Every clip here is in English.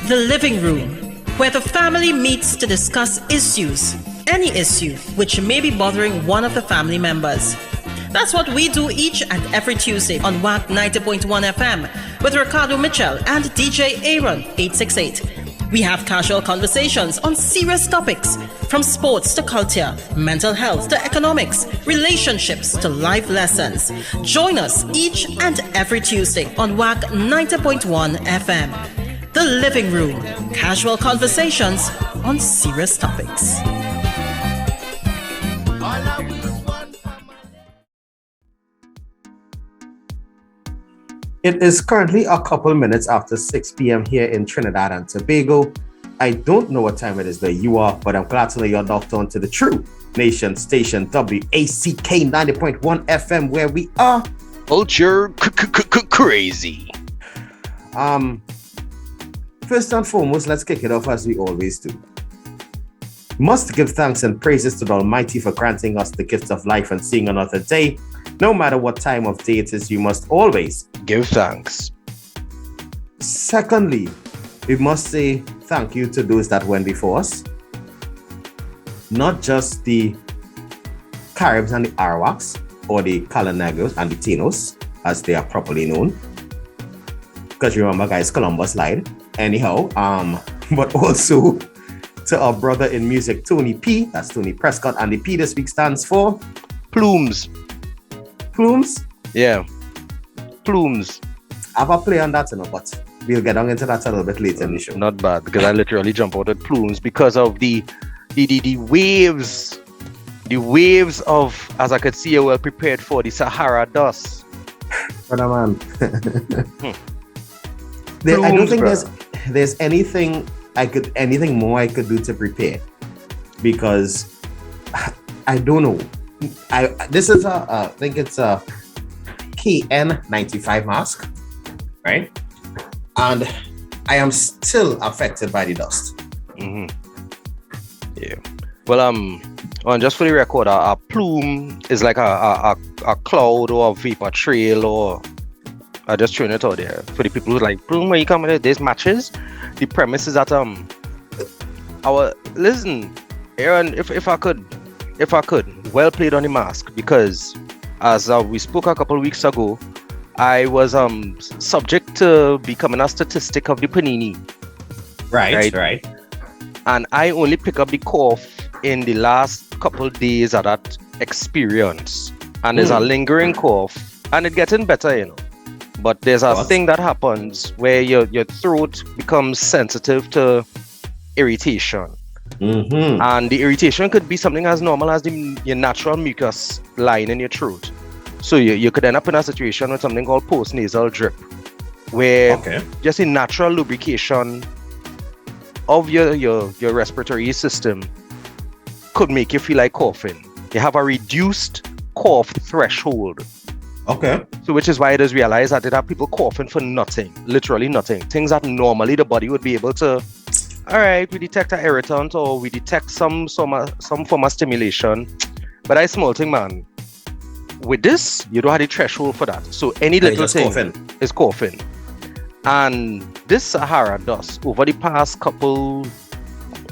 The living room, where the family meets to discuss issues, any issue which may be bothering one of the family members. That's what we do each and every Tuesday on WAC 90.1 FM with Ricardo Mitchell and DJ Aaron 868. We have casual conversations on serious topics, from sports to culture, mental health to economics, relationships to life lessons. Join us each and every Tuesday on WAC 90.1 FM. The Living Room, casual conversations on serious topics. It is currently a couple minutes after 6 p.m. here in Trinidad and Tobago. I don't know what time it is where you are, but I'm glad to know you're locked on to the True Nation Station, WACK 90.1 FM, where we are culture crazy. First and foremost, let's kick it off as we always do. Must give thanks and praises to the Almighty for granting us the gift of life and seeing another day. No matter what time of day it is, you must always give thanks. Secondly, we must say thank you to those that went before us. Not just the Caribs and the Arawaks, or the Calanegos and the Tinos, as they are properly known. Because remember, guys, Columbus lied. Anyhow, but also to our brother in music, Tony P. That's Tony Prescott, and the P this week stands for Plumes. Plumes? Yeah. Plumes. I have a play on that, but we'll get on into that a little bit later in the show. Not bad, because I literally jump out at plumes because of the waves. The waves of, as I could see, are well prepared for the Saharan Dust. Brother man. I don't think there's anything more I could do to prepare, because I don't know. This is I think it's a KN95 mask, right? And I am still affected by the dust. Mm-hmm. Yeah. Well, just for the record, a plume is like a cloud or a vapor trail, or I just throwing it out there for the people who like plume. When you come with these matches, the premise is that listen, Aaron, if I could, well played on the mask, because as we spoke a couple of weeks ago, I was subject to becoming a statistic of the panini. Right. And I only pick up the cough in the last couple of days of that experience, and there's a lingering cough, and it's getting better, But there's a thing that happens where your throat becomes sensitive to irritation. Mm-hmm. And the irritation could be something as normal as your natural mucus line in your throat. So you could end up in a situation with something called post-nasal drip, where just a natural lubrication of your respiratory system could make you feel like coughing. You have a reduced cough threshold. Okay. So which is why it is realized that there are people coughing for nothing, literally nothing. Things that normally the body would be able to, all right, we detect an irritant or we detect some form of stimulation. But I small thing, man. With this, you don't have the threshold for that. So any little thing is coughing. And this Saharan Dust, over the past couple,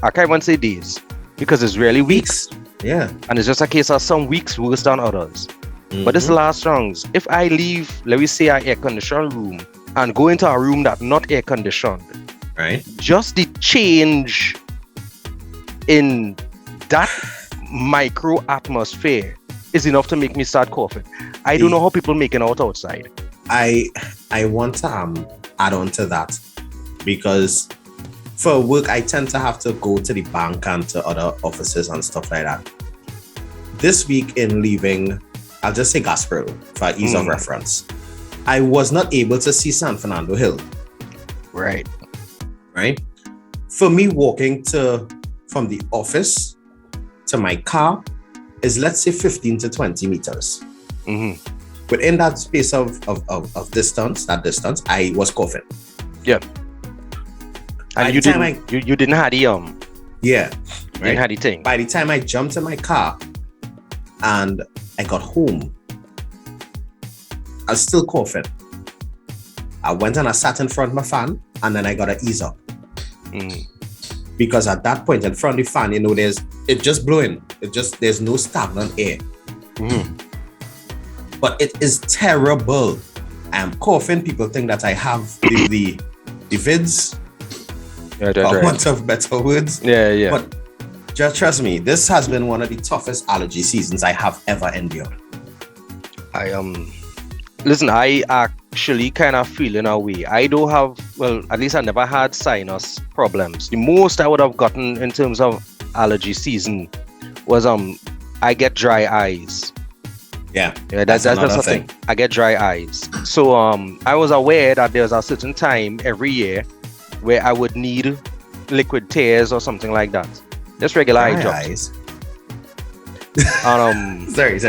I can't even say days, because it's really weeks. Yeah. And it's just a case of some weeks worse than others. Mm-hmm. But this last rounds, if I leave, let me say, an air-conditioned room and go into a room that's not air-conditioned, right? Just the change in that micro atmosphere is enough to make me start coughing. I don't know how people make it out outside. I want to add on to that, because for work I tend to have to go to the bank and to other offices and stuff like that. This week in leaving, I'll just say Gasparilla for ease of reference, I was not able to see San Fernando Hill. Right. For me, walking from the office to my car is, let's say, 15 to 20 meters. Mm-hmm. Within that space of distance, I was coughing. Yeah. And you didn't have the yeah, right? Didn't have the thing. By the time I jumped in my car and I got home, I was still coughing. I went and I sat in front of my fan, and then I got to ease up. Because at that point in front of the fan, it's just blowing. There's no stagnant air. But it is terrible. I'm coughing. People think that I have the vids. For want of better words. Yeah. But just trust me, this has been one of the toughest allergy seasons I have ever endured. Listen, I actually kind of feel in a way. I don't have, well, at least I never had sinus problems. The most I would have gotten in terms of allergy season was I get dry eyes. Yeah, that's the thing. I get dry eyes. So I was aware that there's a certain time every year where I would need liquid tears or something like that. Just regular eye drops. Sorry.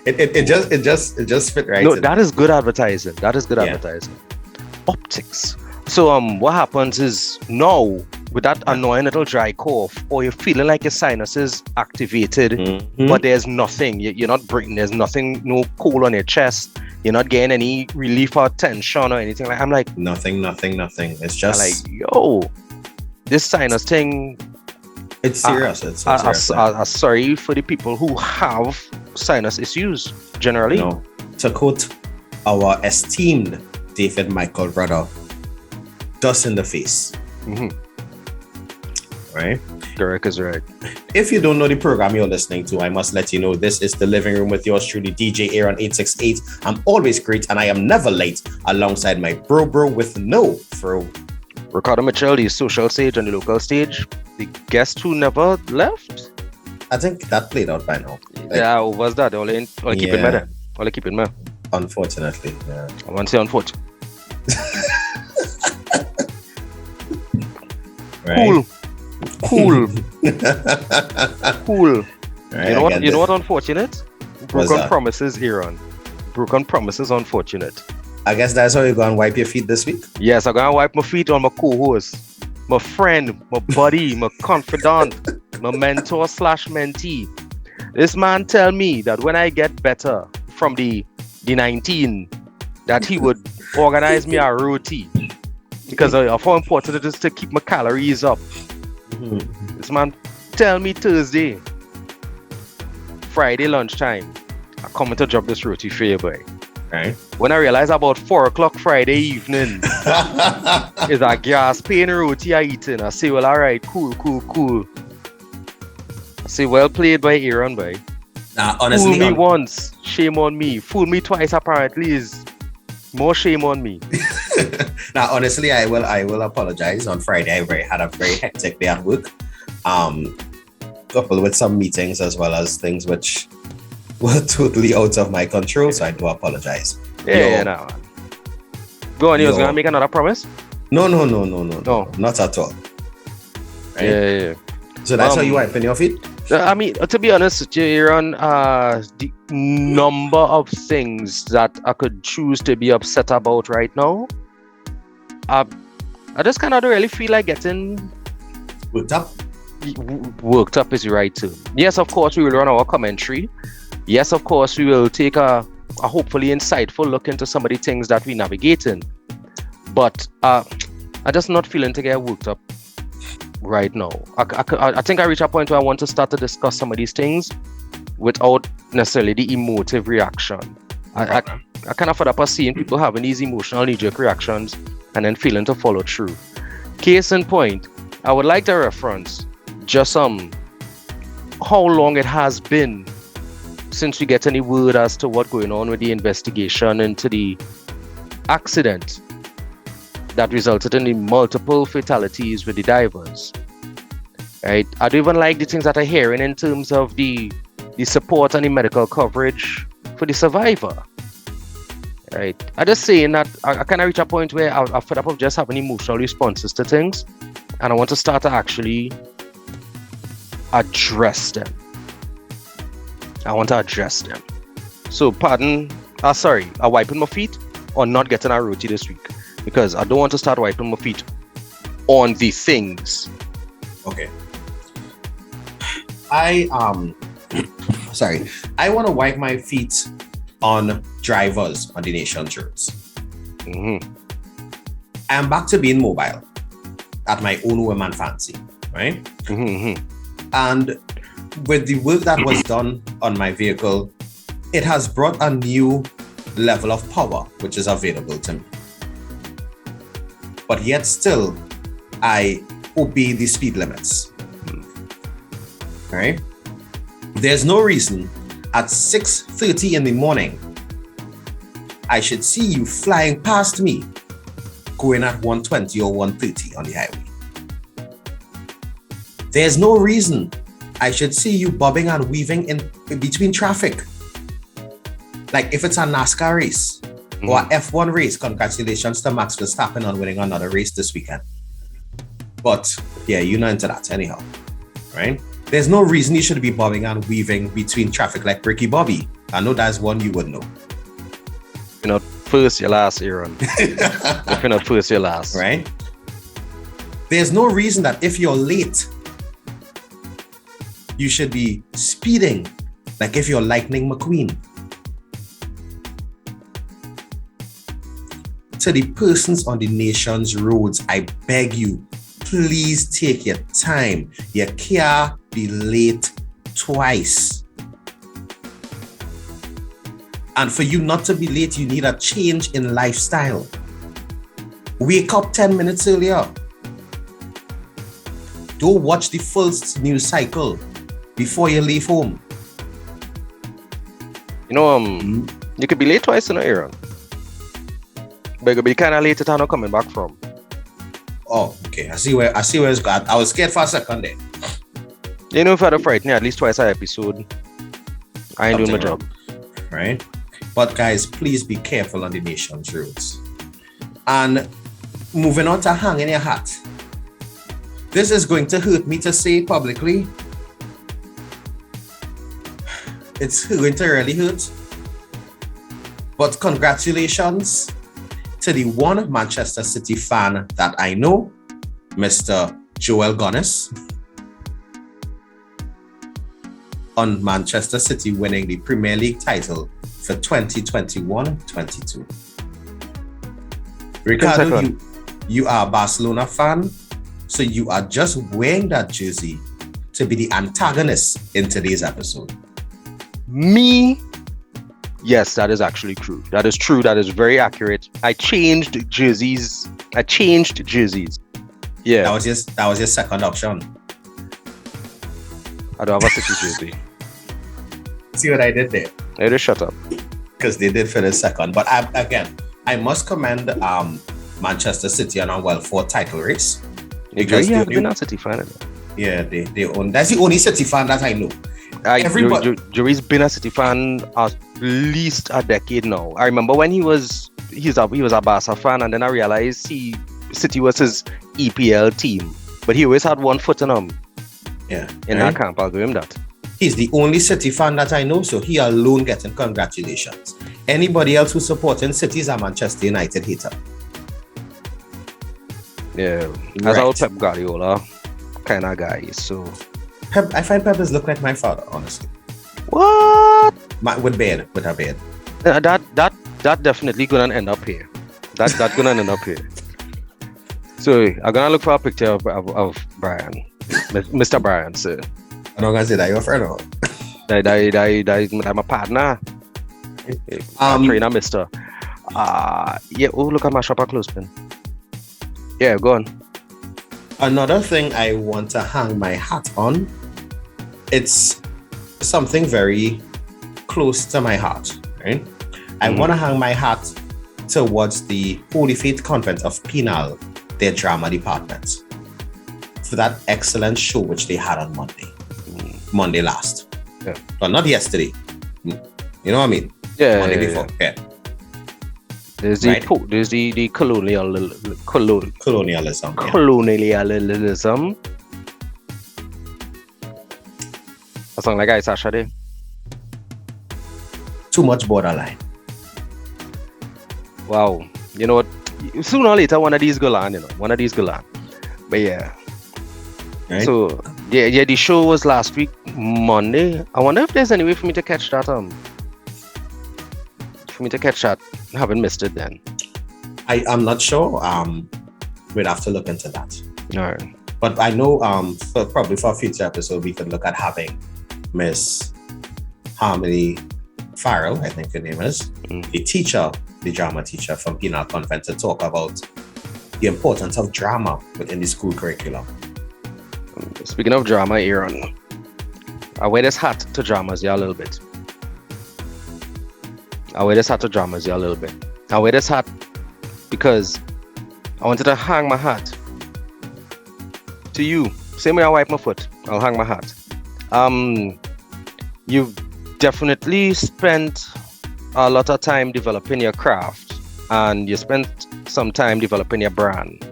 It just fit right. No, that is good advertising. Advertising. Optics. So what happens is now with that annoying little dry cough, or you're feeling like your sinuses activated, but there's nothing. You're not breathing. There's nothing. No cold on your chest. You're not getting any relief or tension or anything. Like I'm like nothing. It's just like this sinus thing. It's serious. It's so serious. Sorry for the people who have sinus issues generally. To quote our esteemed David Michael Rudder, dust in the face. Right? Correct is right. If you don't know the program you're listening to, I must let you know this is The Living Room with yours truly, DJ Aaron 868. I'm always great and I am never late, alongside my bro with no throw. Ricardo Mitchell, the social stage and the local stage. The guest who never left? I think that played out by now. Yeah, was that? Only keep it better. Only keep it better. Unfortunately, yeah. I want to say unfortunately. Right. Cool. Right, you know what unfortunate? Broken promises, Aaron. Broken promises, unfortunate. I guess that's how you're going to wipe your feet this week? Yes, I'm going to wipe my feet on my co-host, my friend, my buddy, my confidant, my mentor / mentee. This man tell me that when I get better from the 19, that he would organize me a routine because of how important it is to keep my calories up. This man tell me Thursday, Friday lunchtime, I'm coming to drop this roti for you, boy. Right. When I realized about 4 o'clock Friday evening is a gas pain roti I eating, I say, well, all right, cool. I say, well played by Aaron, boy. Nah, honestly, fool me once, shame on me. Fool me twice, apparently, is more shame on me. Now, honestly, I will apologize. On Friday, I had a very hectic day at work, coupled with some meetings as well as things which were totally out of my control. So I do apologize. No. Go on, you was gonna make another promise? No, not at all. Right? Yeah. So that's how you wiping your feet? I mean, to be honest, Aaron, the number of things that I could choose to be upset about right now, I just kind of don't really feel like getting worked up. Worked up is the right term. Yes, of course, we will run our commentary. Yes, of course, we will take a hopefully insightful look into some of the things that we navigating. But I'm just not feeling to get worked up right now. I think I reach a point where I want to start to discuss some of these things without necessarily the emotive reaction. I kind of fed up of seeing people having these emotional knee-jerk reactions and then failing to follow through. Case in point, I would like to reference just how long it has been since we get any word as to what's going on with the investigation into the accident that resulted in the multiple fatalities with the divers. Right? I don't even like the things that I'm hearing in terms of the support and the medical coverage for the survivor. Right? I'm just saying that I kind of reach a point where I'm fed up of just having emotional responses to things, and I want to start to actually address them. So I'm wiping my feet on not getting a roti this week because I don't want to start wiping my feet on the things. Okay. I want to wipe my feet on drivers on the nation's roads. I'm back to being mobile. at my own whim and fancy, right? Mm-hmm. And with the work that was done on my vehicle, it has brought a new level of power, which is available to me. But yet still, I obey the speed limits, right? There's no reason at 6:30 in the morning, I should see you flying past me going at 120 or 130 on the highway. There's no reason I should see you bobbing and weaving in between traffic. Like if it's a NASCAR race or a F1 race, congratulations to Max Verstappen on winning another race this weekend. But yeah, you're not into that anyhow, right? There's no reason you should be bobbing and weaving between traffic like Ricky Bobby. I know that's one you would know. You're not first, your last, Aaron. If you're not first, your last. Right? There's no reason that if you're late, you should be speeding like if you're Lightning McQueen. To the persons on the nation's roads, I beg you, please take your time. You can't be late twice. And for you not to be late, you need a change in lifestyle. Wake up 10 minutes earlier. Don't watch the full news cycle before you leave home. You know, you could be late twice in an Aaron. But you'll be kind of late at not coming back from. Oh, okay. I see where it's got. I was scared for a second there. You know, if I had a frighten at least twice an episode, I ain't doing my job. Right? But guys, please be careful on the nation's roads. And moving on to hanging your hat. This is going to hurt me to say publicly. It's going to really hurt. But congratulations to the one Manchester City fan that I know, Mr. Joel Gunnis, on Manchester City winning the Premier League title for 2021-22. Ricardo, you are a Barcelona fan, so you are just wearing that jersey to be the antagonist in today's episode. Me? Yes, that is actually true. That is true. That is very accurate. I changed jerseys. Yeah. That was your second option. I don't have a City jersey. See what I did there? I just shut up. Because they did finish second. But I must commend Manchester City on a well-fought title race. Because you have been a City fan. Yeah, they own. That's the only City fan that I know. Jerry's been a City fan at least a decade now. I remember when he was a Barca fan, and then I realized City was his EPL team, but he always had one foot in him. Yeah, in that camp. I'll give him that. He's the only City fan that I know, so he alone getting congratulations. Anybody else who's supporting City is a Manchester United hater. Yeah, as our Pep Guardiola kind of guy, so. Pep, I find Pep does look like my father, honestly. What? With a beard. That definitely gonna end up here. That's gonna end up here. So I'm gonna look for a picture of Brian, Mr. Brian. So I'm not gonna say that you're a friend of him. I'm a partner. Trainer, Mister. Yeah. Oh, look at my shopper clothespin. Yeah, go on. Another thing I want to hang my hat on, it's something very close to my heart, right? I want to hang my hat towards the Holy Faith Convent of Penal, their drama department, for that excellent show which they had on Monday last. Yeah. But not yesterday. You know what I mean? Yeah. Monday before. Yeah. There's the colonialism. Yeah. Colonialism. A song like I Sasha there. Too much borderline. Wow. You know what? Sooner or later, one of these go on. But yeah. Right? So yeah. The show was last week, Monday. I wonder if there's any way for me to catch that. I haven't missed it then. I'm not sure. We'd have to look into that. All right. But I know probably for a future episode we could look at having Miss Harmony Farrell, I think her name is, the drama teacher from Penal Convent, to talk about the importance of drama within the school curriculum. Speaking of drama, Aaron, I wear this hat to dramas a little bit. I wear this hat because I wanted to hang my hat to you. Same way I wipe my foot, I'll hang my hat. You've definitely spent a lot of time developing your craft, and you spent some time developing your brand.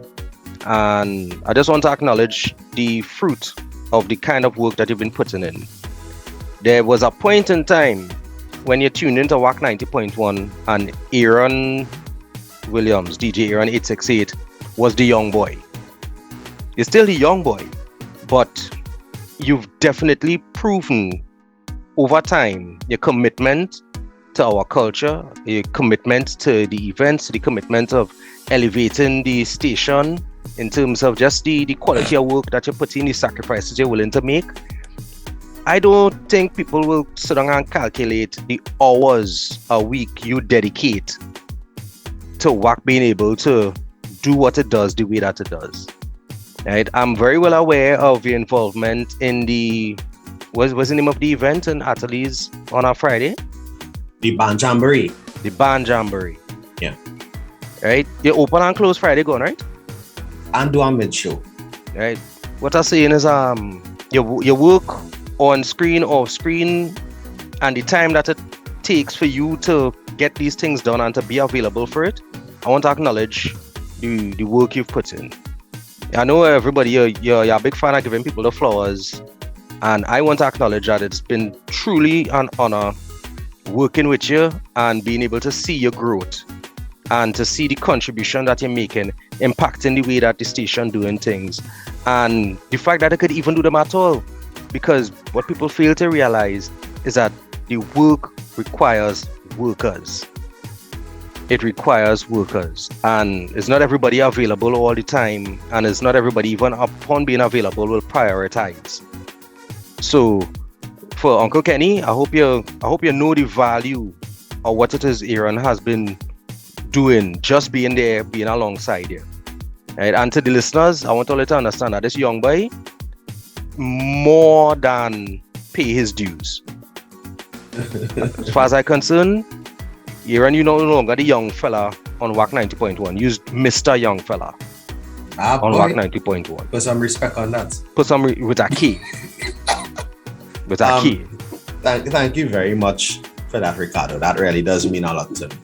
And I just want to acknowledge the fruit of the kind of work that you've been putting in. There was a point in time when you tuned into WAC 90.1 and Aaron Williams, DJ Aaron 868, was the young boy. You're still the young boy, but you've definitely proven over time your commitment to our culture, your commitment to the events, the commitment of elevating the station in terms of just the quality of work that you're putting, the sacrifices you're willing to make. I don't think people will sit down and calculate the hours a week you dedicate to WAC being able to do what it does the way that it does. Right? I'm very well aware of your involvement in the, what's the name of the event in Ateliers on a Friday? The Band Jamboree. The Band Jamboree. Yeah. Right? You open and close Friday going, right? And do a mid-show. Right. What I'm saying is your work on screen, off screen, and the time that it takes for you to get these things done and to be available for it, I want to acknowledge the work you've put in. I know everybody, you're a big fan of giving people the flowers, and I want to acknowledge that it's been truly an honor working with you and being able to see your growth and to see the contribution that you're making, impacting the way that the station doing things, and the fact that I could even do them at all. Because what people fail to realize is that the work requires workers. It requires workers, and it's not everybody available all the time, and it's not everybody even upon being available will prioritize. So for Uncle Kenny, I hope you know the value of what it is Aaron has been doing, just being there, being alongside you. Right? And to the listeners, I want all you to understand that this young boy more than pay his dues. As far as I'm concerned, Aaron, you no longer the young fella on WAC 90.1. You're Mr. Young Fella on WAC 90.1. Put some respect on that. Put some with a key. With a key. Thank you very much for that, Ricardo. That really does mean a lot to me.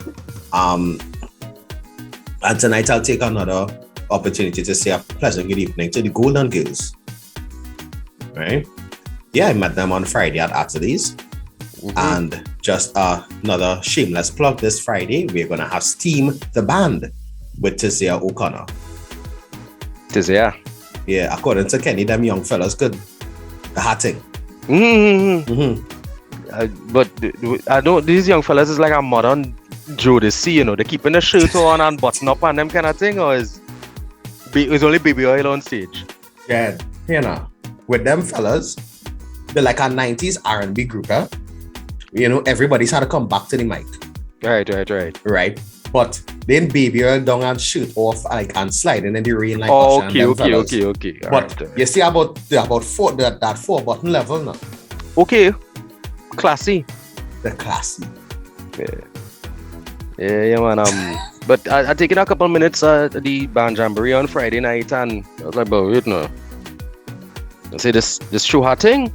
And tonight I'll take another opportunity to say a pleasant good evening to the Golden Girls. Right? Yeah, I met them on Friday at Ateliers. And just another shameless plug, this Friday we're gonna have Steam the Band with Tizia O'Connor. Tizia? Yeah, according to Kenny, them young fellas could the hatting. But I don't. These young fellas is like a modern Jodeci, you know. They're keeping the shirt on and button up and them kind of thing, or is only baby oil on stage? Yeah, you know, with them fellas, they're like a 90s R&B group, huh? You know, everybody's had to come back to the mic. Right. But then baby oil down and shoot off like and sliding in the rain like okay. But you see about that 4-button level now. Okay. Classy. The classy. Yeah, man. But I taken a couple minutes at the Band Jamboree on Friday night, and I was like, but wait no. I say this show her thing.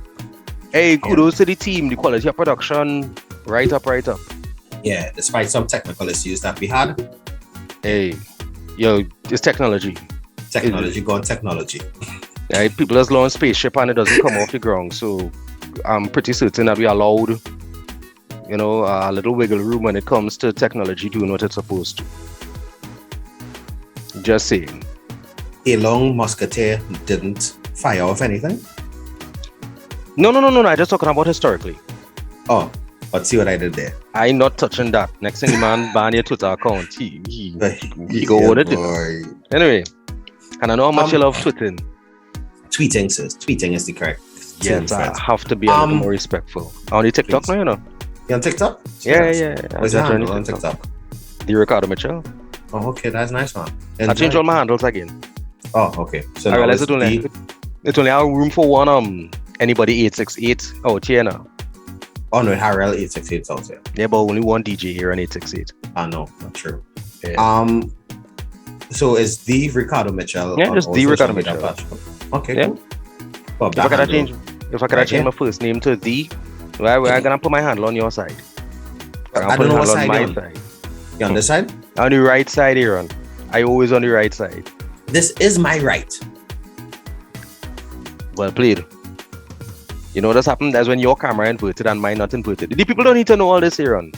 Hey, kudos to the team, the quality of production, right up. Yeah, despite some technical issues that we had. Hey, yo, it's technology. Technology. Right, people just launch spaceship and it doesn't come off the ground. So I'm pretty certain that we allowed, you know, a little wiggle room when it comes to technology doing what it's supposed to. Just saying. A long musketeer didn't fire off anything? No. I'm just talking about historically. Oh, but see what I did there. I'm not touching that. Next thing the man ban your Twitter account. He go with it. Anyway, And I know how much you love tweeting. Tweeting, sis. Tweeting is the correct. Yes, I have to be a little more respectful. On the TikTok now, you know. You on TikTok? Yeah. What's your handle on TikTok? The Ricardo Mitchell. Oh, okay, that's nice, man. I changed all my handles again. Oh, okay. So I realized it only have room for one anybody 868 out here now. Oh no, Harrell 868 out here. Yeah, but only one DJ here on 868. No, not true. Yeah. So is the Ricardo Mitchell? Yeah, just the Ricardo Mitchell. Okay, yeah. Cool. If I could change my first name to the, where I'm gonna put my handle on your side. I don't know what side on you're on. Side. You on this side? On the right side here on. I always on the right side. This is my right. Well played. You know what's happened? That's when your camera inverted and mine not inverted. The people don't need to know all this here on.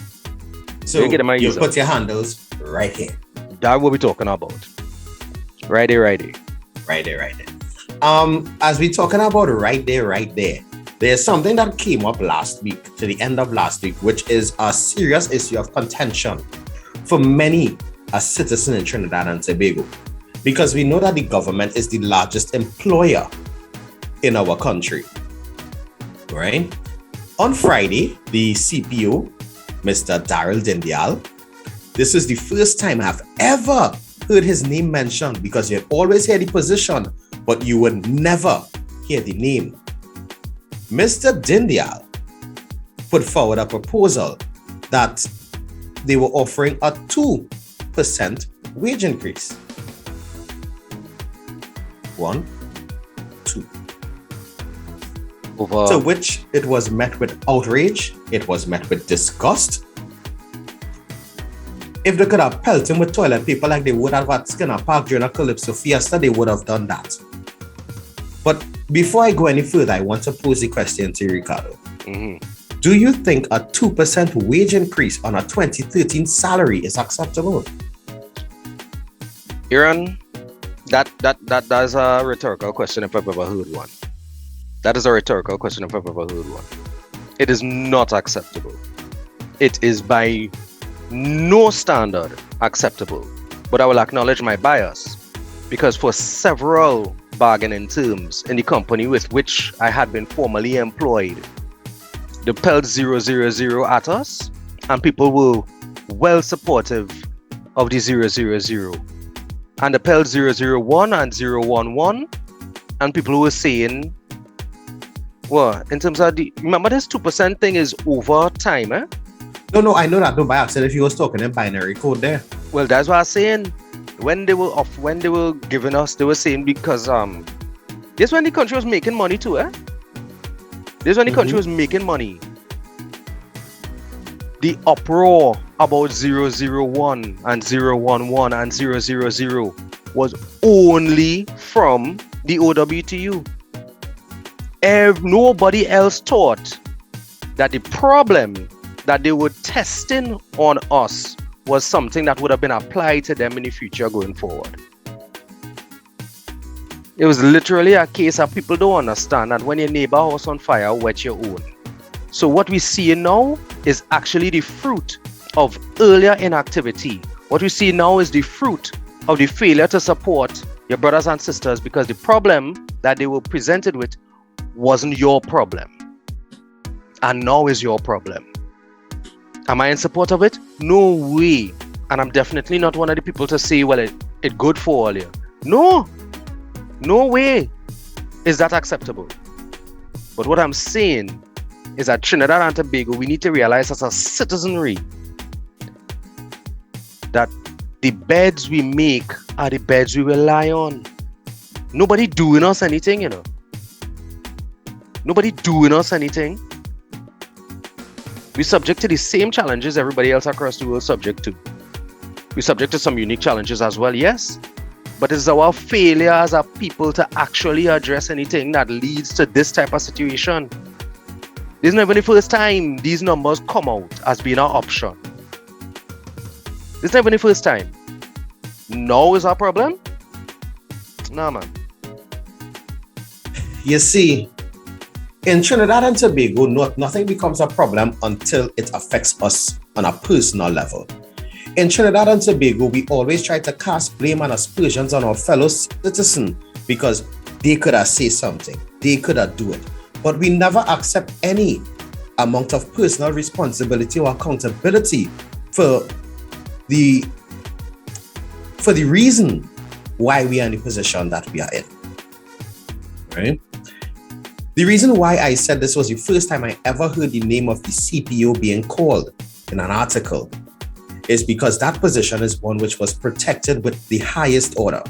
So you put your handles right here. That's what we're talking about. Right there. As we're talking about right there, there's something that came up last week, to the end of last week, which is a serious issue of contention for many a citizen in Trinidad and Tobago. Because we know that the government is the largest employer in our country, right? On Friday, the CPO, Mr. Daryl Dindial, this is the first time I've ever heard his name mentioned, because you always hear the position, but you would never hear the name. Mr. Dindial put forward a proposal that they were offering a 2% wage increase. 1, 2. To which it was met with outrage, it was met with disgust. If they could have pelted him with toilet paper like they would have at Skinner Park during a Calypso Fiesta, they would have done that. But before I go any further, I want to pose a question to you, Ricardo. Mm-hmm. Do you think a 2% wage increase on a 2013 salary is acceptable? Aaron, that's a rhetorical question if I've ever heard one. That is a rhetorical question if I've ever heard one. It is not acceptable. It is by no standard acceptable. But I will acknowledge my bias, because for several bargaining terms in the company with which I had been formerly employed, they pelled 000 at us, and people were well supportive of the 000. And the pelled 001 and 011, and people were saying, well, in terms of remember this 2% thing is over time, eh? No, I know that. No, by accident, if you was talking in binary code there. Well, that's what I'm saying. When they were giving us, they were saying, because this when the country was making money too, eh? This when the country was making money. The uproar about 001 and 011 and 000 was only from the OWTU. Nobody else thought that the problem that they were testing on us was something that would have been applied to them in the future going forward. It was literally a case of people don't understand that when your neighbor house on fire, wet your own. So what we see now is actually the fruit of earlier inactivity. What we see now is the fruit of the failure to support your brothers and sisters, because the problem that they were presented with wasn't your problem, and now is your problem. Am I in support of it? No way. And I'm definitely not one of the people to say, well, it good for all you. No way is that acceptable. But what I'm saying is that Trinidad and Tobago, we need to realize as a citizenry that the beds we make are the beds we will lie on. Nobody doing us anything, you know. Nobody doing us anything. We're subject to the same challenges everybody else across the world is subject to. We're subject to some unique challenges as well, yes. But it's our failure as a people to actually address anything that leads to this type of situation. This is not even the first time these numbers come out as being an option. This is not even the first time. Now is our problem? Nah, man. You see, in Trinidad and Tobago, nothing becomes a problem until it affects us on a personal level. In Trinidad and Tobago, we always try to cast blame and aspersions on our fellow citizen because they could have said something, they could have do it. But we never accept any amount of personal responsibility or accountability for the reason why we are in the position that we are in. Right? The reason why I said this was the first time I ever heard the name of the CPO being called in an article is because that position is one which was protected with the highest order.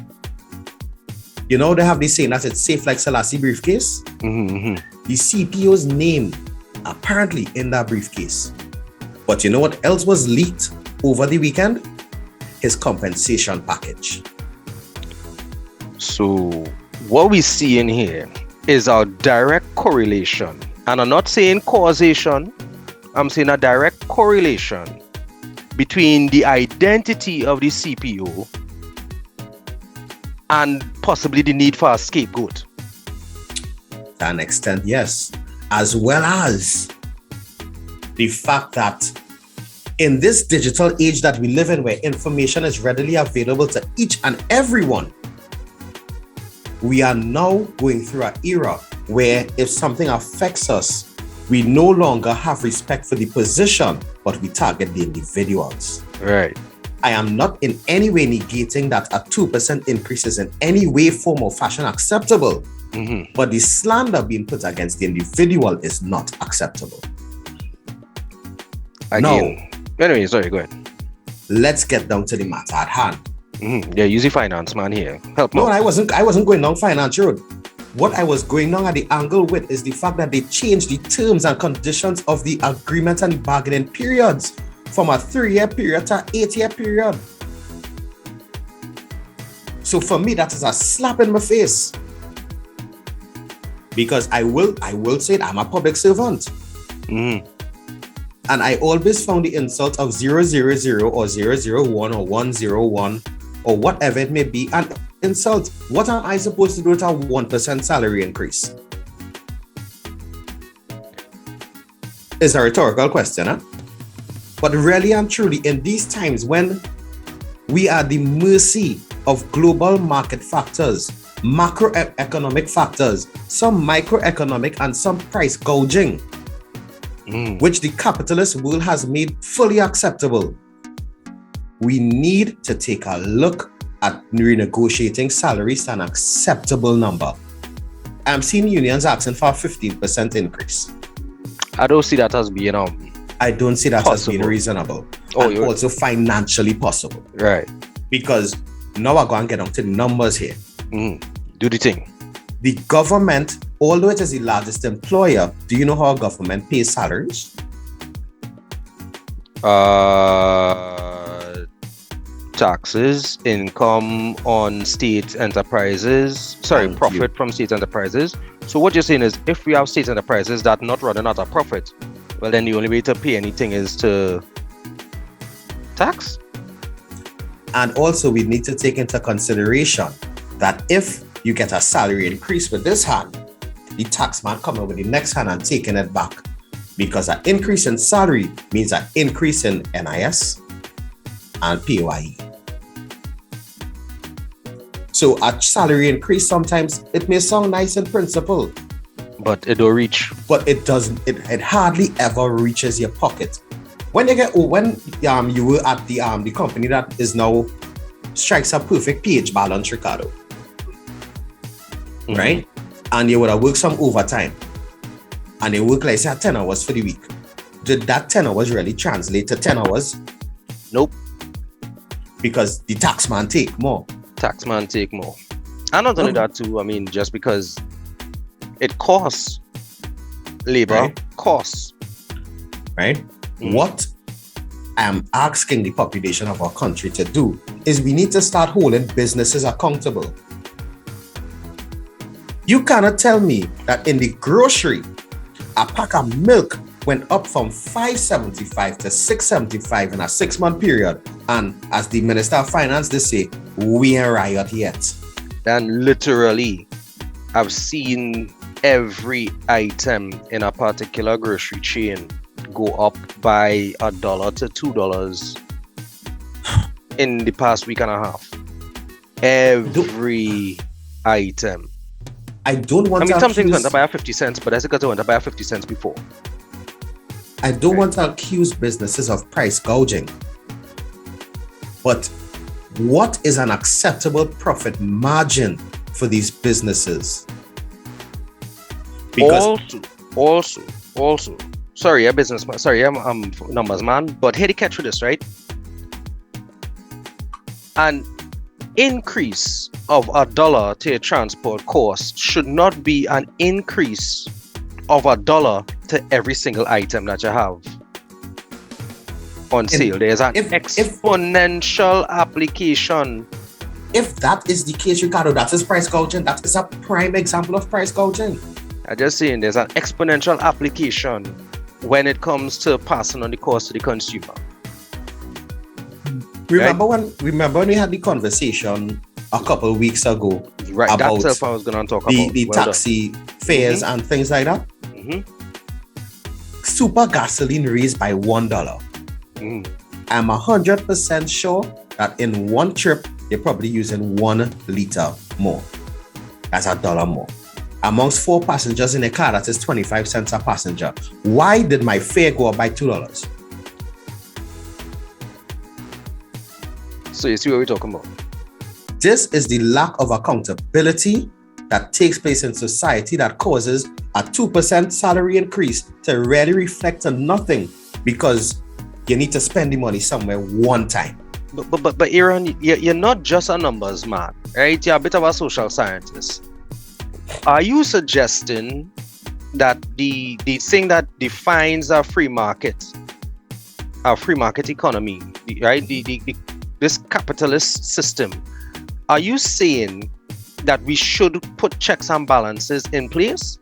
You know, they have this saying that it's safe like Selassie briefcase. The CPO's name apparently in that briefcase. But you know what else was leaked over the weekend? His compensation package. So what we see in here is a direct correlation. And I'm not saying causation, I'm saying a direct correlation between the identity of the CPO and possibly the need for a scapegoat. To an extent, yes. As well as the fact that in this digital age that we live in, where information is readily available to each and everyone, we are now going through an era where if something affects us, we no longer have respect for the position, but we target the individuals. Right. I am not in any way negating that a 2% increase is in any way, form, or fashion acceptable. But the slander being put against the individual is not acceptable. Again. No. Anyway, sorry, go ahead. Let's get down to the matter at hand. Yeah, use the finance man here. Help me. No, I wasn't going down finance road. What I was going down at the angle with is the fact that they changed the terms and conditions of the agreement and the bargaining periods from a 3-year period to an 8-year period. So for me, that is a slap in my face. Because I will say it, I'm a public servant. And I always found the insult of 000 or 001 or 101 or whatever it may be an insult. What am I supposed to do with a 1% salary increase? It's a rhetorical question, huh? But really and truly, in these times when we are at the mercy of global market factors, macroeconomic factors, some microeconomic and some price gouging, which the capitalist world has made fully acceptable, we need to take a look at renegotiating salaries to an acceptable number. I'm seeing unions asking for a 15% increase. I don't see that as being I don't see that possible. as being reasonable. And also financially possible. Right. Because now we're going to get on to the numbers here. Do the thing. The government, although it is the largest employer, do you know how government pays salaries? Taxes, income on state enterprises, profit from state enterprises. So what you're saying is if we have state enterprises that not running at a profit, well then the only way to pay anything is to tax. And also we need to take into consideration that if you get a salary increase with this hand, the tax man coming with the next hand and taking it back. Because an increase in salary means an increase in NIS and PAYE. So a salary increase, sometimes it may sound nice in principle, but it don't reach. But it doesn't. It hardly ever reaches your pocket. When you were at the company that is now strikes a perfect pH balance, Ricardo, right? And you would have worked some overtime, and you work like say 10 hours for the week. Did that 10 hours really translate to 10 hours? Nope. Because the taxman take more. Taxman take more. And not only that too, I mean, just because it costs labor, right. Costs. Right? What I'm asking the population of our country to do is we need to start holding businesses accountable. You cannot tell me that in the grocery, a pack of milk went up from $5.75 to $6.75 in a 6-month period. And as the Minister of Finance, they say, we ain't riot yet. And literally, I've seen every item in a particular grocery chain go up by $1 to $2 in the past week and a half. Every item. I don't want to some things went up by 50 cents, but that's because they went up by 50 cents before. I don't want to accuse businesses of price gouging. But what is an acceptable profit margin for these businesses? Because also, sorry, I'm businessman. Sorry, I'm numbers man. But here the catch for this, right? An increase of $1 to your transport cost should not be an increase of $1 to every single item that you have on sale. There's an exponential application. If that is the case, Ricardo, that is price gouging. That is a prime example of price gouging. I'm just saying there's an exponential application when it comes to passing on the cost to the consumer. Remember when we had the conversation a couple of weeks ago about that's what I was going to talk about. The taxi fares and things like that? Super gasoline raised by $1. I'm 100% sure that in one trip, you're probably using 1 liter more. That's $1 more. Amongst 4 passengers in a car, that is 25 cents a passenger. Why did my fare go up by $2? So you see what we're talking about? This is the lack of accountability that takes place in society that causes a 2% salary increase to really reflect on nothing because you need to spend the money somewhere one time. But Aaron, you're not just a numbers man, right? You're a bit of a social scientist. Are you suggesting that the thing that defines our free market economy, right? This capitalist system, are you saying that we should put checks and balances in place?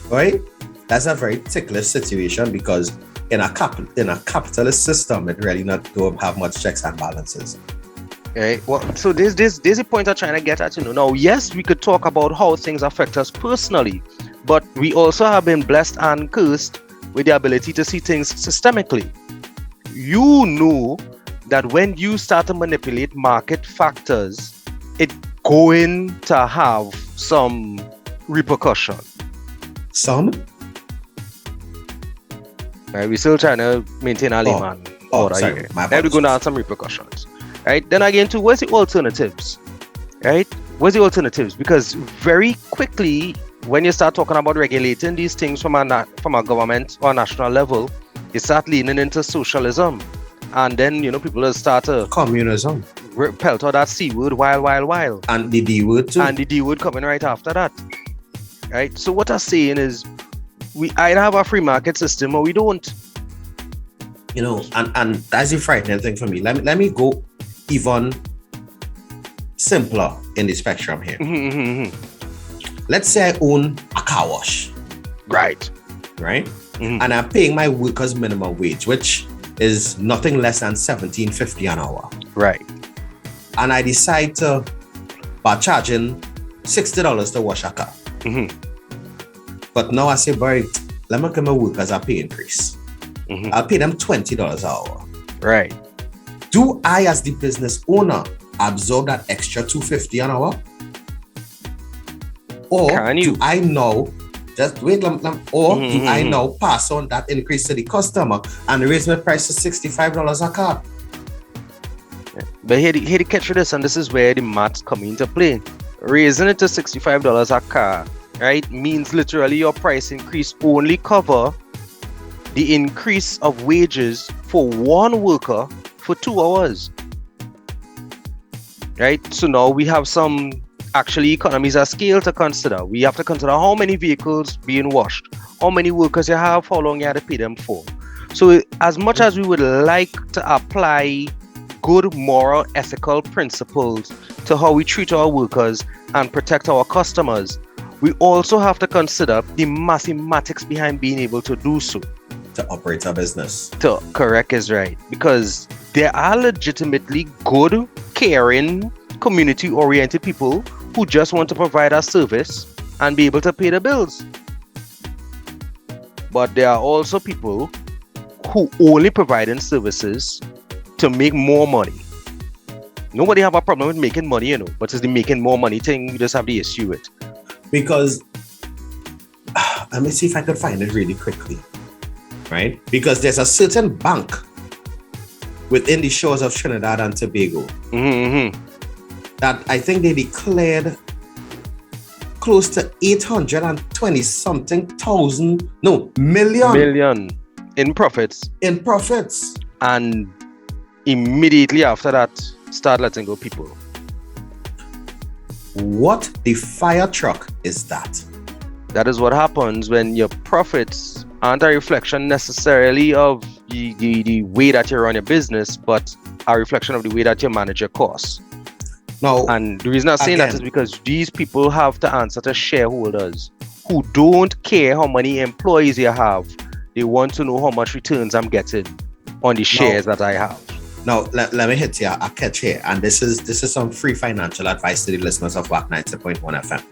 Right? That's a very ticklish situation because in a capitalist system, it really don't have much checks and balances. Okay. Well, so there's a point I'm trying to get at. Now, yes, we could talk about how things affect us personally, but we also have been blessed and cursed with the ability to see things systemically. You know that when you start to manipulate market factors, it's going to have some repercussion. Some? Right, we're still trying to maintain our layman order here. Then we're going to have some repercussions. Right? Then again, too, where's the alternatives? Right? Where's the alternatives? Because very quickly, when you start talking about regulating these things from a government or national level, you start leaning into socialism. And then, people will start to... Communism. Pelt out that C word, while. And the D word too. And the D word coming right after that. Right? So what I'm saying is, we either have a free market system or we don't. And that's the frightening thing for me. Let me go even simpler in the spectrum here. Let's say I own a car wash. Right? And I'm paying my workers minimum wage, which is nothing less than $17.50 an hour. Right. And I decide to by charging $60 to wash a car. But now I say, boy, let me give my workers a pay increase. I'll pay them $20 an hour. Right. Do I, as the business owner, absorb that extra $2.50 an hour? Or do I now just wait, do I now pass on that increase to the customer and raise my price to $65 a car? But here the catch for this, and this is where the maths come into play. Raising it to $65 a car, right, means literally your price increase only cover the increase of wages for one worker for 2 hours. Right? So now we have some actually economies of scale to consider. We have to consider how many vehicles being washed, how many workers you have, how long you have to pay them for. So as much as we would like to apply good moral, ethical principles to how we treat our workers and protect our customers, we also have to consider the mathematics behind being able to do so. To operate a business. Correct is right. Because there are legitimately good, caring, community-oriented people who just want to provide a service and be able to pay the bills. But there are also people who only providing services to make more money. Nobody have a problem with making money, but it's the making more money thing you just have the issue with. Because let me see if I could find it really quickly, right? Because there's a certain bank within the shores of Trinidad and Tobago that I think they declared close to 820 something million in profits. And immediately after that, start letting go people. What the fire truck is that? That is what happens when your profits aren't a reflection necessarily of the way that you run your business, but a reflection of the way that you manage your costs. Now, and the reason I'm saying that is because these people have to answer to shareholders who don't care how many employees you have. They want to know how much returns I'm getting on the shares that I have. Now, let me hit you a catch here, and this is some free financial advice to the listeners of WAC 90.1 FM.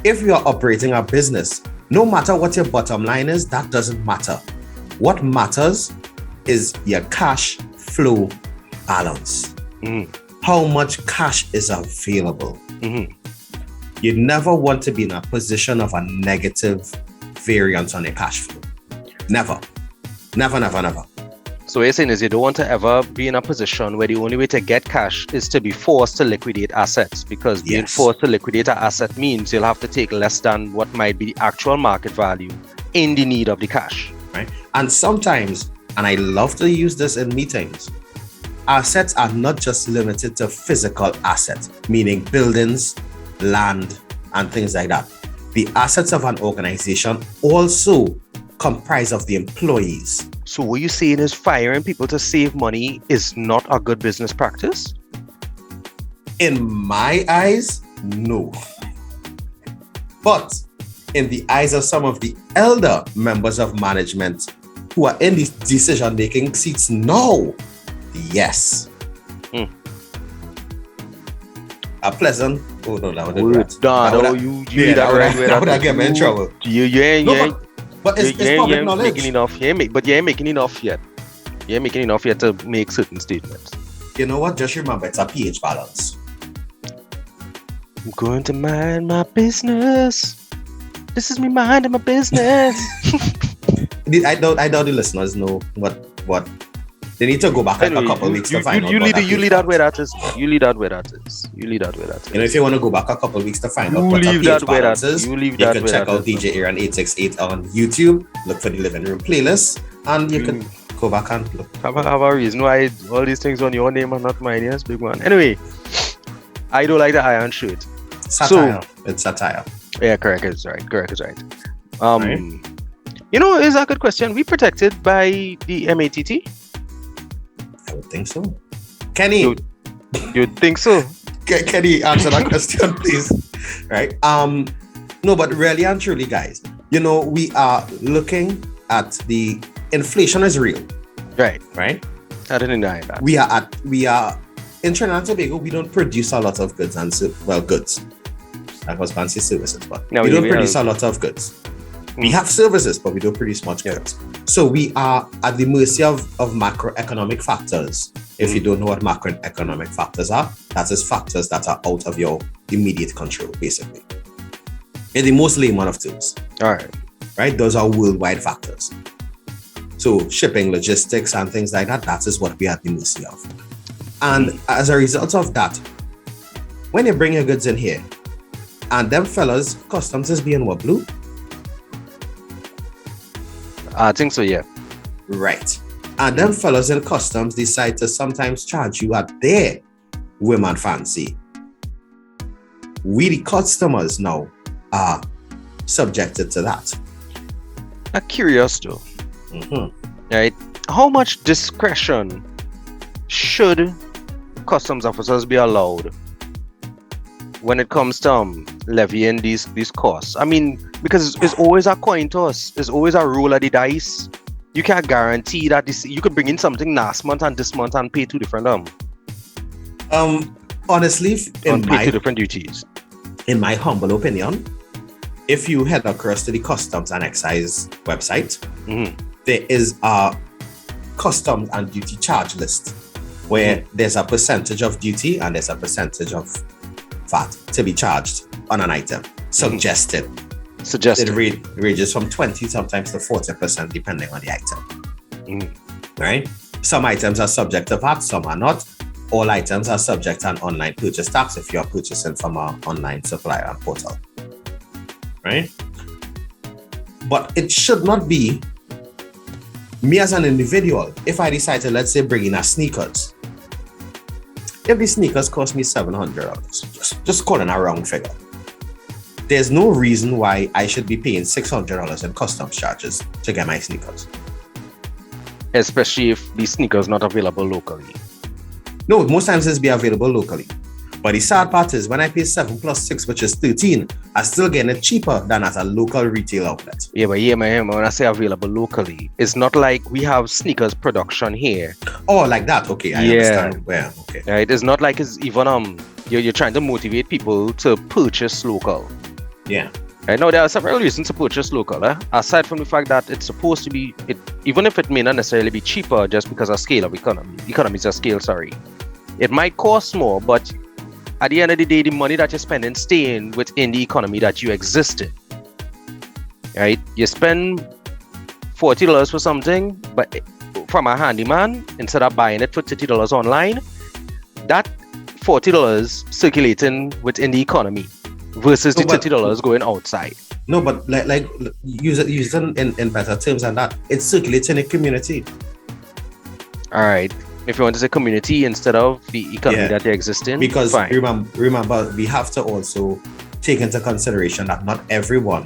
If you are operating a business, no matter what your bottom line is, that doesn't matter. What matters is your cash flow balance. How much cash is available. You never want to be in a position of a negative variance on your cash flow. Never. So what you're saying is you don't want to ever be in a position where the only way to get cash is to be forced to liquidate assets, because being forced to liquidate an asset means you'll have to take less than what might be the actual market value in the need of the cash. Right. And sometimes, and I love to use this in meetings, assets are not just limited to physical assets, meaning buildings, land, and things like that. The assets of an organization also comprise of the employees. So what you're saying is firing people to save money is not a good business practice? In my eyes, no. But in the eyes of some of the elder members of management who are in these decision-making seats now, yes. A pleasant. Oh no, that would have that would get me in trouble. But it's public knowledge. You ain't making enough yet. You ain't making enough yet to make certain statements. You know what? Just remember, it's a pH balance. I'm going to mind my business. This is me minding my business. I doubt the listeners know what. They need to go back a couple weeks to find out. You lead out where that is. You lead out where that is. If you want to go back a couple weeks to find out what a pH balance is, you can check out DJ Aaron 868 on YouTube. Look for the living room playlist, and you can go back and look. Have a reason why all these things on your name and not mine. Yes, big one. Anyway, I don't like the iron shirt. Satire. It's satire. Yeah, correct is right. Right. Is a good question. We protected by the MATT? I would think so. Kenny. You think so? Kenny, answer that question, please. Right. No, but really and truly, guys, we are looking at the inflation is real. Right. I didn't deny that. We are in Trinidad and Tobago, we don't produce a lot of goods goods. I was fancy services, but we don't produce a lot of goods. We have services, but we don't produce much goods. So we are at the mercy of macroeconomic factors. If you don't know what macroeconomic factors are, that is factors that are out of your immediate control, basically. In the most layman of terms. All right. Right? Those are worldwide factors. So shipping, logistics, and things like that is what we are at the mercy of. And as a result of that, when you bring your goods in here, and them fellas, customs is being what, blue? I think so, yeah. Right. And them fellas in customs decide to sometimes charge you at their women fancy. We, the customers now, are subjected to that. I'm curious though. Right? How much discretion should customs officers be allowed when it comes to levying these costs? I mean, because it's always a coin toss. It's always a roll of the dice. You can't guarantee that you could bring in something last month and this month and pay two different honestly, two different duties. In my humble opinion, if you head across to the Customs and Excise website, there is a customs and duty charge list. where there's a percentage of duty and there's a percentage of VAT to be charged on an item. Suggested. It ranges from 20 sometimes to 40% depending on the item. Right? Some items are subject to VAT, some are not. All items are subject to an online purchase tax if you're purchasing from an online supplier and portal. Right? But it should not be me as an individual. If I decide to, let's say, bring in a sneakers, if the sneakers cost me $700, just calling a round figure, there's no reason why I should be paying $600 in customs charges to get my sneakers. Especially if the sneakers not available locally. No, most times it's be available locally. But the sad part is when I pay 7 plus 6, which is 13, I'm still getting it cheaper than at a local retail outlet. Yeah, but when I say available locally, it's not like we have sneakers production here. Oh, like that? Okay, I understand. Well, okay. Right, it's not like it's even you're trying to motivate people to purchase local. Yeah. Right now, there are several reasons to purchase local. Aside from the fact that it's supposed to be, even if it may not necessarily be cheaper just because of scale of economies of scale, it might cost more, but at the end of the day, the money that you're spending staying within the economy that you exist in. Right? You spend $40 for something, but from a handyman, instead of buying it for $30 online, that $40 circulating within the economy versus the $30 going outside. No, but like use it in better terms than that. It's circulating in the community. All right. If you want to say community instead of the economy that they exist in, because fine. remember, we have to also take into consideration that not everyone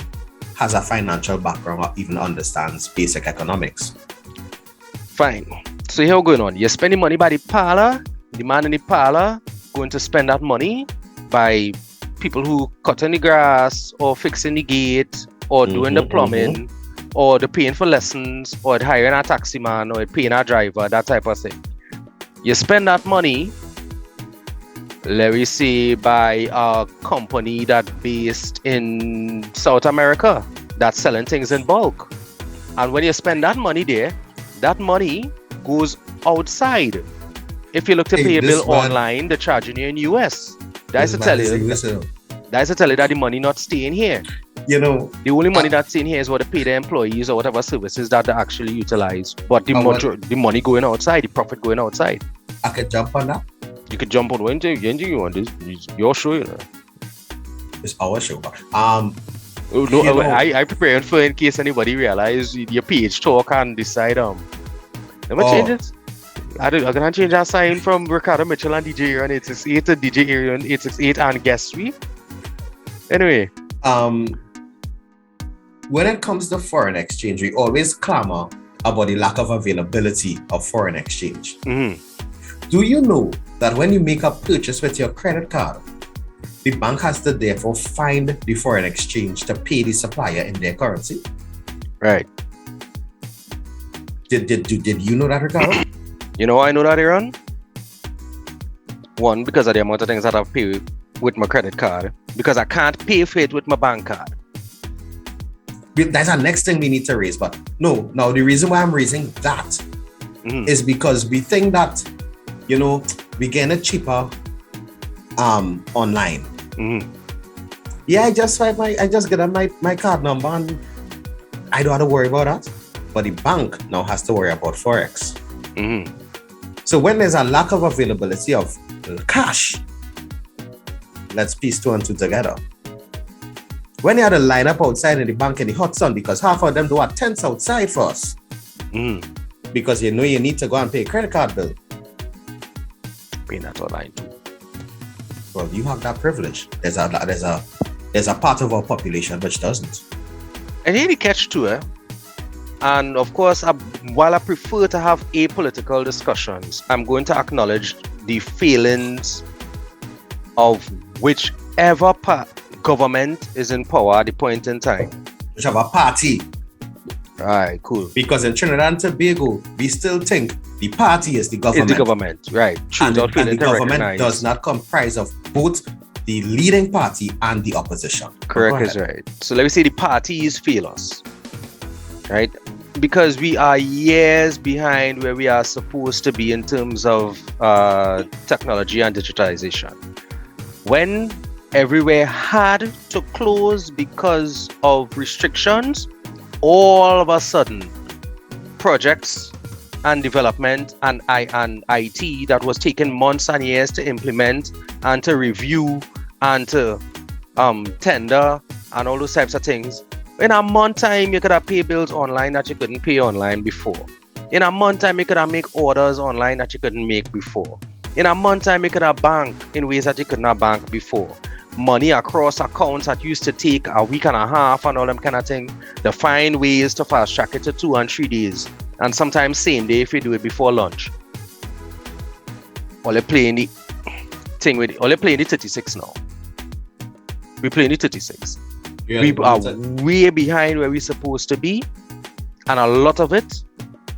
has a financial background or even understands basic economics. Fine. So here we're going on. You're spending money by the parlor. The man in the parlor going to spend that money by people who cutting the grass or fixing the gate or doing the plumbing or the paying for lessons or hiring a taxi man or paying a driver, that type of thing. You spend that money, let me say, by a company that's based in South America that's selling things in bulk. And when you spend that money there, that money goes outside. If you look to pay a bill online, they're charging you in US. That's to tell you that the money not staying here. You know, the only money that's in here is what they pay their employees or whatever services that they actually utilize. But the money going outside, the profit going outside. I could jump on that. You could jump on anything you want. This your show, you know. It's our show. I prepared for in case anybody realize your page talk and decide let me change it. I'm gonna change that sign from Ricardo Mitchell and DJ Aaron 868 to DJ Aaron 868 and guest suite. Anyway. When it comes to foreign exchange, we always clamor about the lack of availability of foreign exchange. Do you know that when you make a purchase with your credit card, the bank has to therefore find the foreign exchange to pay the supplier in their currency? Right. Did you know that, Ricardo? You know why I know that, Aaron? One, because of the amount of things that I've paid with my credit card. Because I can't pay for it with my bank card. That's our next thing we need to raise. But no, now the reason why I'm raising that is because we think that, you know, we get it cheaper online. Yeah, I just get my card number and I don't have to worry about that. But the bank now has to worry about Forex. So when there's a lack of availability of cash, let's piece two and two together. When you had to line up outside in the bank in the hot sun because half of them do have tents outside for us. Because you know you need to go and pay a credit card bill. Paying that online too. Well, you have that privilege. There's a part of our population which doesn't. And here the catch too, And of course, while I prefer to have apolitical discussions, I'm going to acknowledge the failings of whichever government is in power at the point in time. Whichever party. Right, cool. Because in Trinidad and Tobago, we still think the party is the government. It's the government, right. And the government does not comprise of both the leading party and the opposition. Correct is right. So let me say the parties fail us. Right? because we are years behind where we are supposed to be in terms of technology and digitization. When everywhere had to close because of restrictions, all of a sudden, projects and development and IT that was taking months and years to implement and to review and to tender and all those types of things. In a month time, you could have paid bills online that you couldn't pay online before. In a month time, you could have make orders online that you couldn't make before. In a month time, you could have bank in ways that you could not bank before. Money across accounts that used to take a week and a half and all them kind of thing. They find ways to fast track it to 2 and 3 days. And sometimes same day if you do it before lunch. Only playing the thing with it. Only playing the 36 now. We're playing the 36. Yeah, we are way behind where we're supposed to be, and a lot of it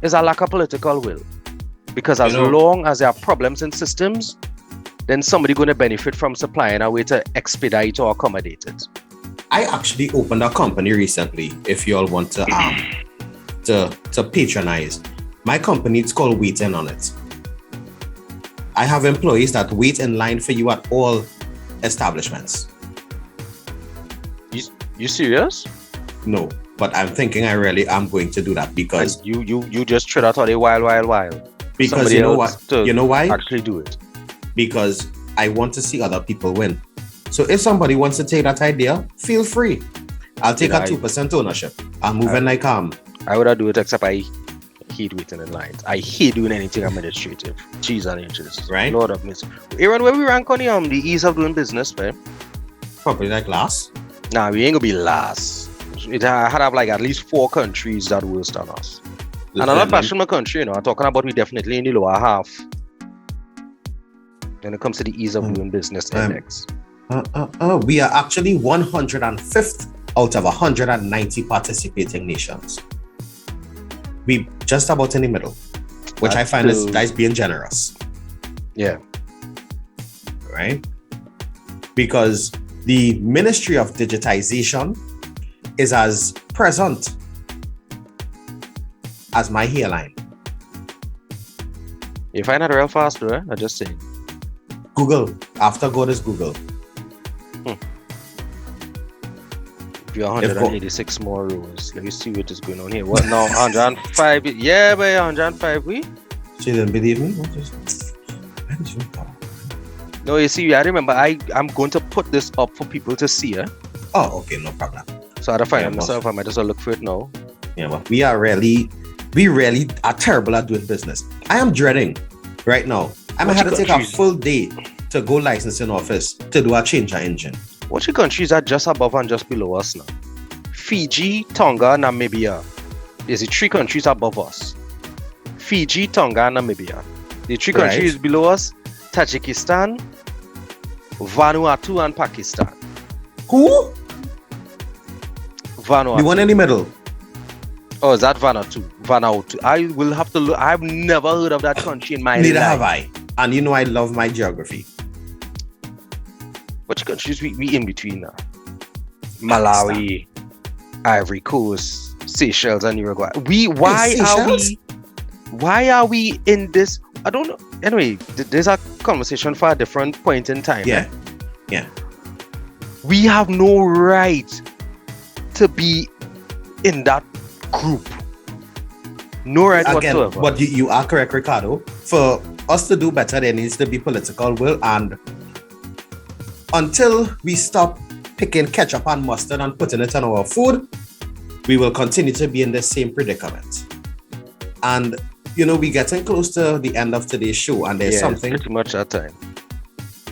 is a lack of political will. Because as long as there are problems in systems, then somebody going to benefit from supplying a way to expedite or accommodate it. I actually opened a company recently. If you all want to patronize, my company, it's called Waiting on It. I have employees that wait in line for you at all establishments. You serious? No, but I'm thinking I really am going to do that because you just threw that out a while. Because somebody you know what? You know why? Actually do it. Because I want to see other people win. So if somebody wants to take that idea, feel free. I'll take 2% ownership. I'm moving like I would do it, except I hate waiting in lines. I hate doing anything administrative. Jeez and inches. Right? Lord of mercy. Aaron, where we rank on the ease of doing business, right? Probably like last. Nah, we ain't gonna be last. It had like at least 4 countries that worse than us. And I'm not bashing my country, I'm talking about we definitely in the lower half when it comes to the ease of doing business index. We are actually 105th out of 190 participating nations. We just about in the middle, which I find is being generous. Yeah. Right? Because the Ministry of Digitization is as present as my hairline. You find that real fast, bro? I'm just saying. Google. After God is Google. If you're 186 more rows. Let me see what is going on here. What now? 105. Yeah, but 105. We? She didn't believe me? No, you see, I remember I'm going to put this up for people to see. Oh, okay, no problem. So I had to find it myself. I might as well look for it now. Yeah, but we really are terrible at doing business. I am dreading right now. I might have to take a full day to go licensing office to do a change of engine. What countries are just above and just below us now? Fiji, Tonga, Namibia. There's the 3 countries above us. Fiji, Tonga, Namibia. The 3 countries below us, Tajikistan, Vanuatu, and Pakistan. Who? Vanuatu. The one in the middle. Oh, is that Vanuatu? I will have to look. I've never heard of that country in my life. Neither have I. And you know I love my geography. Which countries we in between now? Malawi, Ivory Coast, Seychelles, and Uruguay. Why are we in this? I don't know. Anyway, there's a conversation for a different point in time. Yeah. Yeah. We have no right to be in that group. No right whatsoever. But you are correct, Ricardo. For us to do better, there needs to be political will, and until we stop picking ketchup and mustard and putting it on our food, we will continue to be in the same predicament. And we're getting close to the end of today's show, and there's something pretty much that time.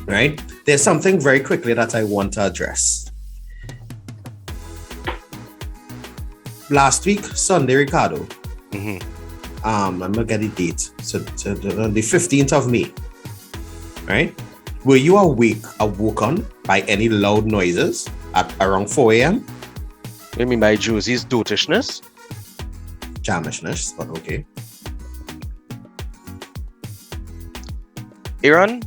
Right? There's something very quickly that I want to address. Last week, Sunday, Ricardo. I'm gonna get the date. So the 15th of May. Right? Were you awoken by any loud noises at around 4 a.m.? You mean by Josie's dotishness? Jamishness, but okay. Aaron,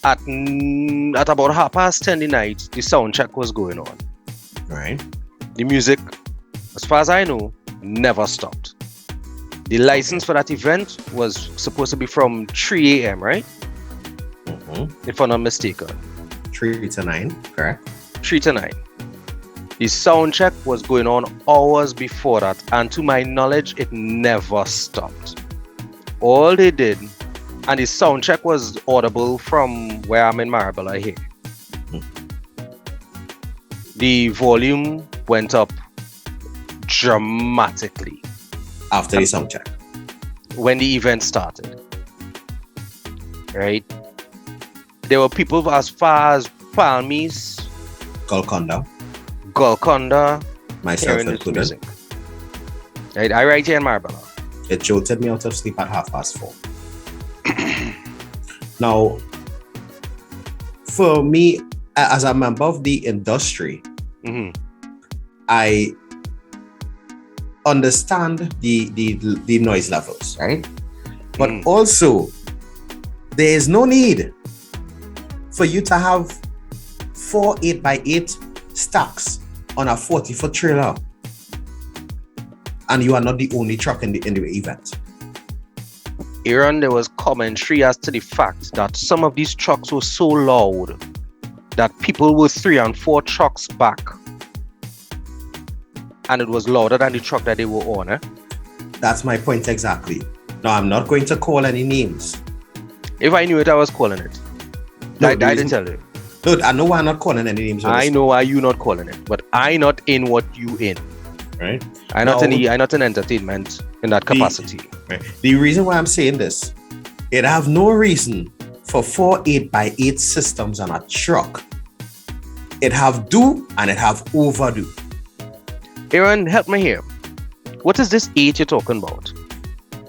at about 10:30 the night, the sound check was going on. Right. The music, as far as I know, never stopped. The license for that event was supposed to be from 3 a.m., right? If I'm not mistaken. 3 to 9, correct? 3 to 9. The sound check was going on hours before that, and to my knowledge, it never stopped. All they did, and the sound check was audible from where I'm in Marabella here. The volume went up dramatically After the sound check. when the event started. Right? There were people as far as Palmies, Golconda, hearing myself this included. music. Right? I right here in Marabella. It jolted me out of sleep at 4:30. Now, for me, as a member of the industry, I understand the noise levels, right? But also, there is no need for you to have 4 8x8 stacks on a 40-foot trailer, and you are not the only truck in the event. Aaron, there was commentary as to the fact that some of these trucks were so loud that people were 3 and 4 trucks back, and it was louder than the truck that they were on. That's my point exactly. Now, I'm not going to call any names. If I knew it, I was calling it. No, I didn't tell you. No, I know why I'm not calling any names. I know why you not calling it, but I not in what you in. Right? I not in entertainment in that capacity. The reason why I'm saying this, it have no reason for 4 8x8 systems on a truck. It have do and it have overdo. Aaron, help me here. What is this 8 you're talking about?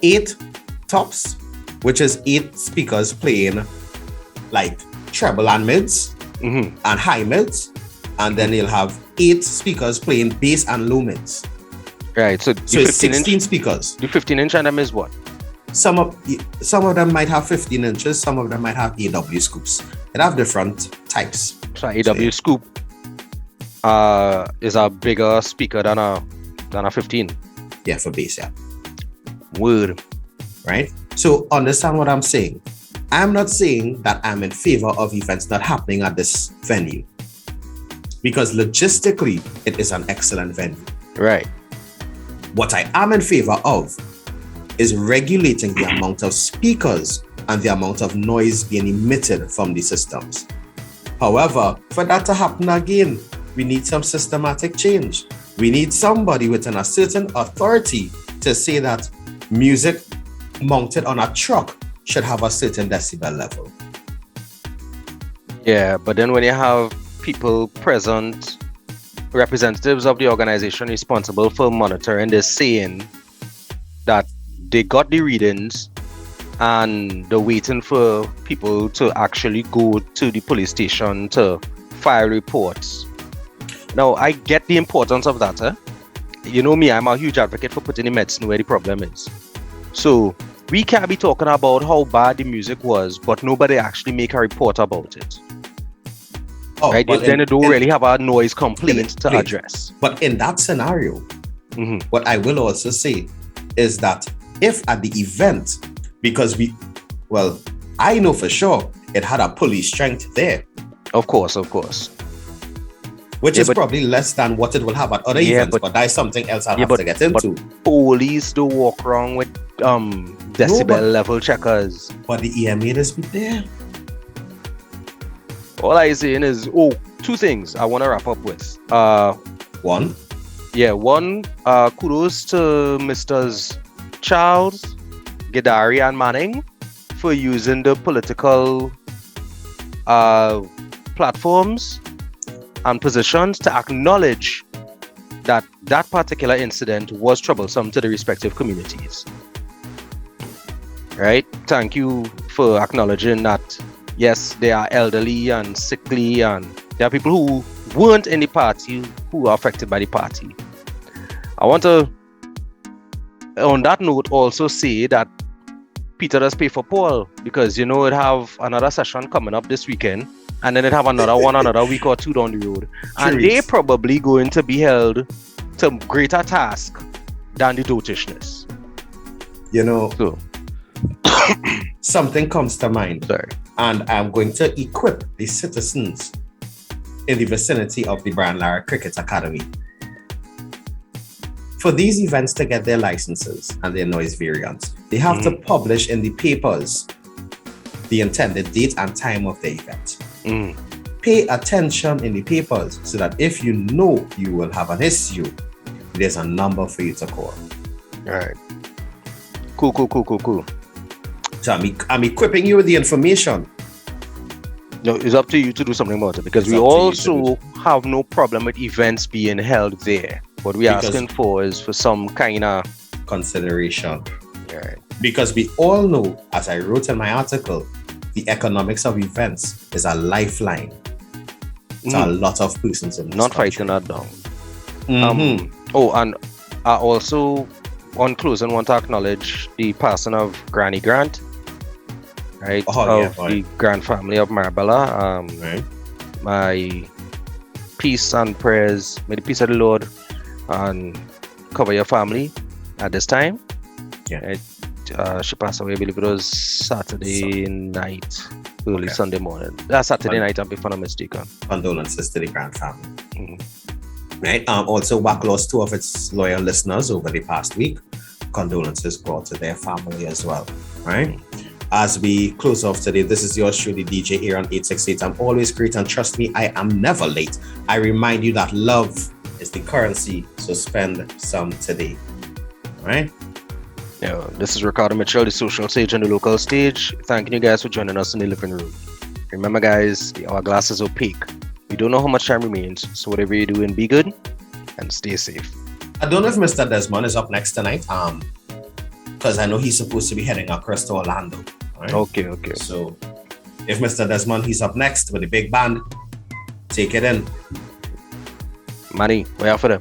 8 tops, which is 8 speakers playing like treble and mids and high mids, and then you'll have 8 speakers playing bass and low mids. Right, so it's 16 speakers. The 15-inch and them is what? Some of them might have 15 inches, some of them might have AW scoops. It have different types. So AW scoop is a bigger speaker than a 15. Yeah, for bass, yeah. Word. Right? So understand what I'm saying. I'm not saying that I'm in favor of events not happening at this venue, because logistically it is an excellent venue. Right. What I am in favor of is regulating the amount of speakers and the amount of noise being emitted from the systems. However, for that to happen again, we need some systematic change. We need somebody within a certain authority to say that music mounted on a truck should have a certain decibel level. Yeah, but then when you have people present, representatives of the organization responsible for monitoring this, saying that they got the readings and they're waiting for people to actually go to the police station to file reports. Now, I get the importance of that. You know me, I'm a huge advocate for putting the medicine where the problem is. So we can't be talking about how bad the music was, but nobody actually make a report about it. Oh, right? Then they don't really have a noise complaint to please. address. But in that scenario, what I will also say is that if at the event, because I know for sure it had a police strength there. Of course. Which is probably less than what it will have at other events, but that is something else I'll have to get into. But police do walk around with decibel level checkers. But the EMA does be there. All I'm saying is, 2 things I want to wrap up with. One, kudos to Mr. Charles, Gedari, and Manning for using the political platforms and positions to acknowledge that that particular incident was troublesome to the respective communities. Right? Thank you for acknowledging that. Yes, they are elderly and sickly, and there are people who weren't in the party who are affected by the party. I want to, on that note, also say that Peter does pay for Paul, because it have another session coming up this weekend, and then it have another one another week or 2 down the road. And they're probably going to be held to greater task than the dotishness. So, something comes to mind. sorry. And I'm going to equip the citizens in the vicinity of the Brian Lara Cricket Academy. For these events to get their licenses and their noise variants, they have to publish in the papers the intended date and time of the event. Pay attention in the papers so that if you know you will have an issue, there's a number for you to call. All right. Cool. So I'm equipping you with the information. No, it's up to you to do something about it, because we also have no problem with events being held there. What we're asking for is for some kind of consideration. Right. Because we all know, as I wrote in my article, the economics of events is a lifeline to a lot of persons in this not country. fighting that down. And I also, on closing, want to acknowledge the passing of Granny Grant, right? The Grant family of Marbella. Right. My peace and prayers, may the peace of the Lord and cover your family at this time. Yeah. Right? She passed away, I believe it was Saturday night, early Sunday morning. Saturday night, if I'm not mistaken. Condolences to the Grant family. Right. Also, WAC lost 2 of its loyal listeners over the past week. Condolences brought to their family as well. Right. As we close off today, this is yours truly, DJ Aaron 868. I'm always great, and trust me, I am never late. I remind you that love is the currency, so spend some today. All right. Yeah, this is Ricardo Mitchell, the social stage and the local stage. Thanking you guys for joining us in the living room. Remember, guys, the hourglass is opaque. We don't know how much time remains, so whatever you're doing, be good and stay safe. I don't know if Mr. Desmond is up next tonight, because I know he's supposed to be heading across to Orlando. Right? Okay. So, if Mr. Desmond, he's up next with the big band, take it in. Manny, way out for them.